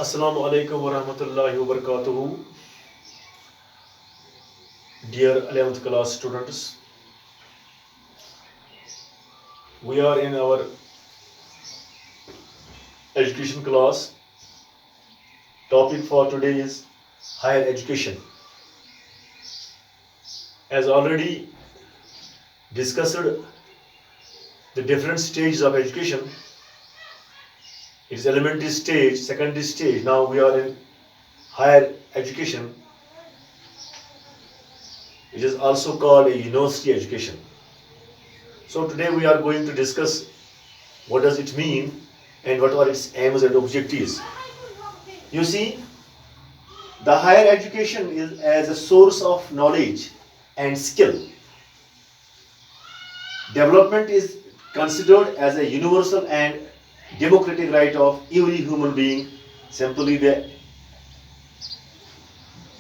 Assalamu alaikum wa rahmatullahi wa barakatuhu. Dear 11th class students, we are in our education class. Topic for today is higher education. As already discussed the different stages of education, it is elementary stage, secondary stage. Now we are in higher education. It is also called a university education. So today we are going to discuss what does it mean and what are its aims and objectives. You see, the higher education is as a source of knowledge and skill. Development is considered as a universal and democratic right of every human being. Simply the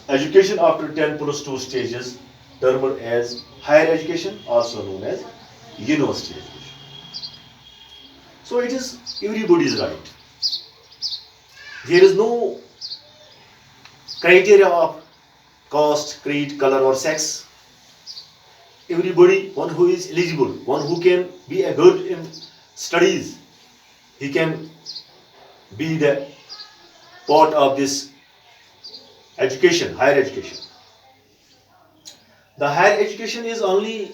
education after 10 plus 2 stages termed as higher education, also known as university education. So it is everybody's right. There is no criteria of caste, creed, color or sex. Everybody, one who is eligible, one who can be a good in studies, he can be the part of this education, higher education. The higher education is only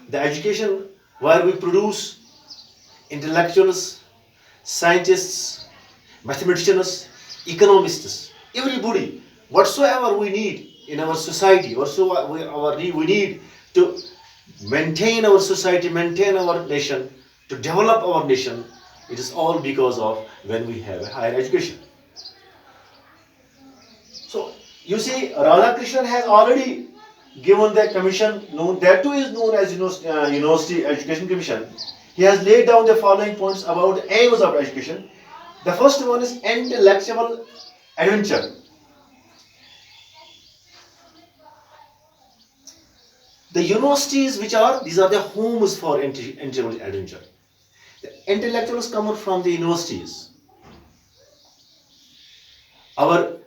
the education where we produce intellectuals, scientists, mathematicians, economists, everybody, whatsoever we need in our society, whatsoever we need to maintain our society, maintain our nation, to develop our nation, it is all because of when we have a higher education. So you see, Radhakrishnan has already given the commission, that too is known as University Education Commission. He has laid down the following points about the aims of education. The first one is intellectual adventure. The universities, these are the homes for intellectual adventure. The intellectuals come from the universities. Our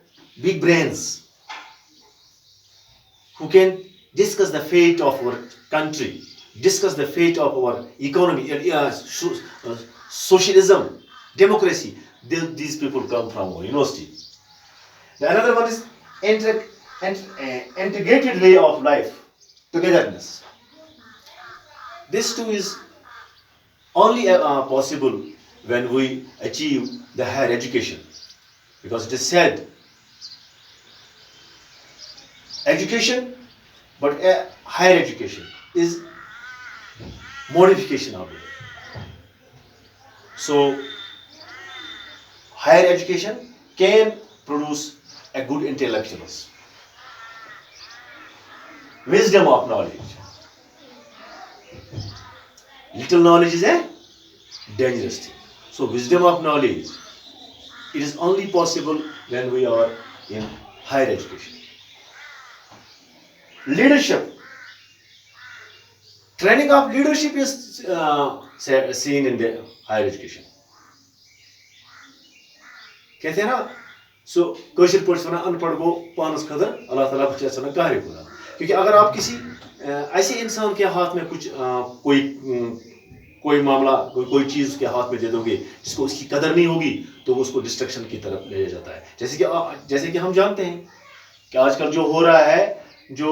big brains who can discuss the fate of our country, discuss the fate of our economy, socialism, democracy. These people come from our university. The another one is integrated way of life, togetherness. This too is only possible when we achieve the higher education, because it is said education, but a higher education is modification of it. So higher education can produce a good intellectuals. Wisdom of knowledge. Little knowledge is a dangerous thing. So wisdom of knowledge, it is only possible when we are in higher education. Leadership. Training of leadership is seen in the higher education. कहते हैं ना, सो कौशल पढ़ना अनपढ़ को पानस खदर अल्लाह ताला बच्चा सना कहरे पूरा, क्योंकि अगर आप किसी ऐसे इंसान के हाथ में कुछ कोई मामला कोई चीज उसके हाथ में दे दोगे जिसको उसकी कदर नहीं होगी, तो वो उसको डिस्ट्रक्शन की तरफ ले जाता है. जैसे कि हम जानते हैं कि आजकल जो हो रहा है, जो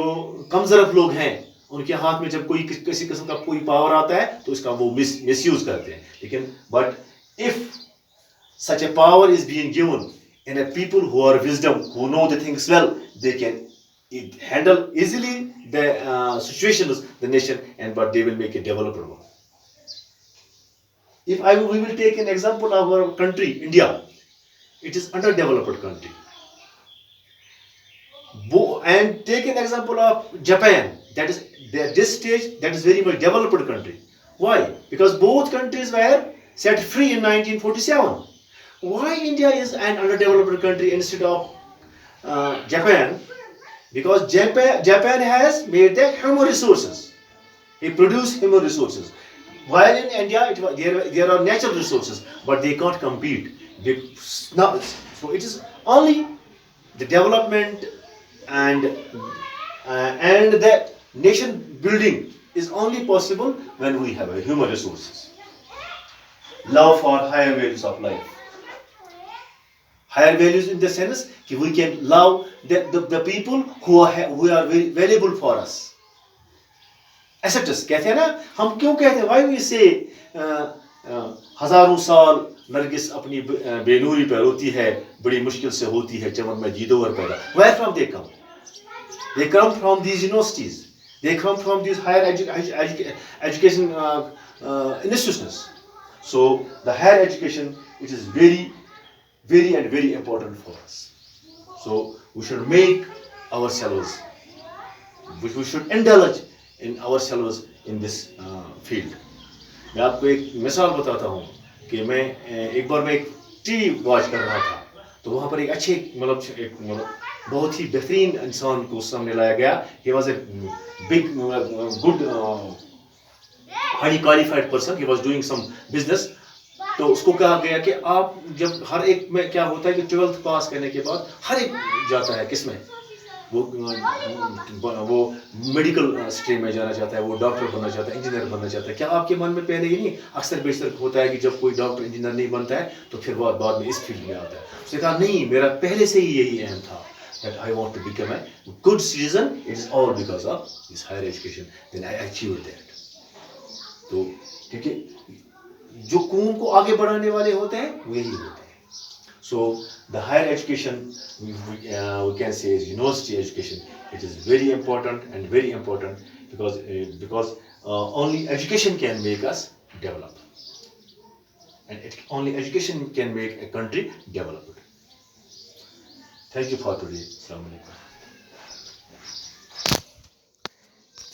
कम ज़रफ़ लोग हैं, उनके हाथ में जब कोई किसी किस्म का कोई पावर आता है तो इसका वो मिसयूज करते हैं. लेकिन but if such a power is being given in a people who are wisdom, who know the things well, they can handle easily the situations, the nation, but they will make it developable. We will take an example of our country, India. It is underdeveloped country. And take an example of Japan. That is this stage, that is very much developed country. Why? Because both countries were set free in 1947. Why India is an underdeveloped country instead of Japan? Because Japan has made the human resources. It produced human resources. While in India, there are natural resources, but they can't compete. Now, so it is only the development and the nation building is only possible when we have a human resources, love for higher values of life. Higher values in the sense that we can love the people who are very valuable for us. Ascetics कहते हैं ना, हम क्यों कहते हैं, why we say हजारों साल नरगिस अपनी बेनूरी पर होती है, बड़ी मुश्किल से होती है चमन में जीदोवर पैदा. Where from they come? They come from these universities. They come from these higher education institutions. So the higher education, it is very, very and very important for us. So we should make ourselves, we should indulge in ourselves in this field. मैं आपको एक मिसाल बताता हूँ कि मैं एक बार मैं एक टीवी वॉच कर रहा था, तो वहाँ पर एक अच्छे मतलब बहुत ही बेहतरीन इंसान को सामने लाया गया. He was a big good highly qualified person. He was doing some business. तो उसको कहा गया कि आप जब हर एक में क्या होता है कि 12th पास करने के बाद हर एक जाता है किसमें, वो मेडिकल स्ट्रीम में जाना चाहता है, वो डॉक्टर बनना चाहता है, इंजीनियर बनना चाहता है. क्या आपके मन में पहले ही नहीं अक्सर बेशतर होता है कि जब कोई डॉक्टर इंजीनियर नहीं बनता है तो फिर बाद में इस फील्ड में आता है. उसने कहा नहीं, मेरा पहले से ही यही एम था that I want to become a good citizen. It is all because of this higher education. Then I achieved that. तो क्योंकि जो कौम को आगे बढ़ाने वाले होते हैं वो यही होते हैं. So the higher education, we can say is university education. It is very important and very important because only education can make us develop, and only education can make a country developed. Thank you for today. Assalamu alaikum.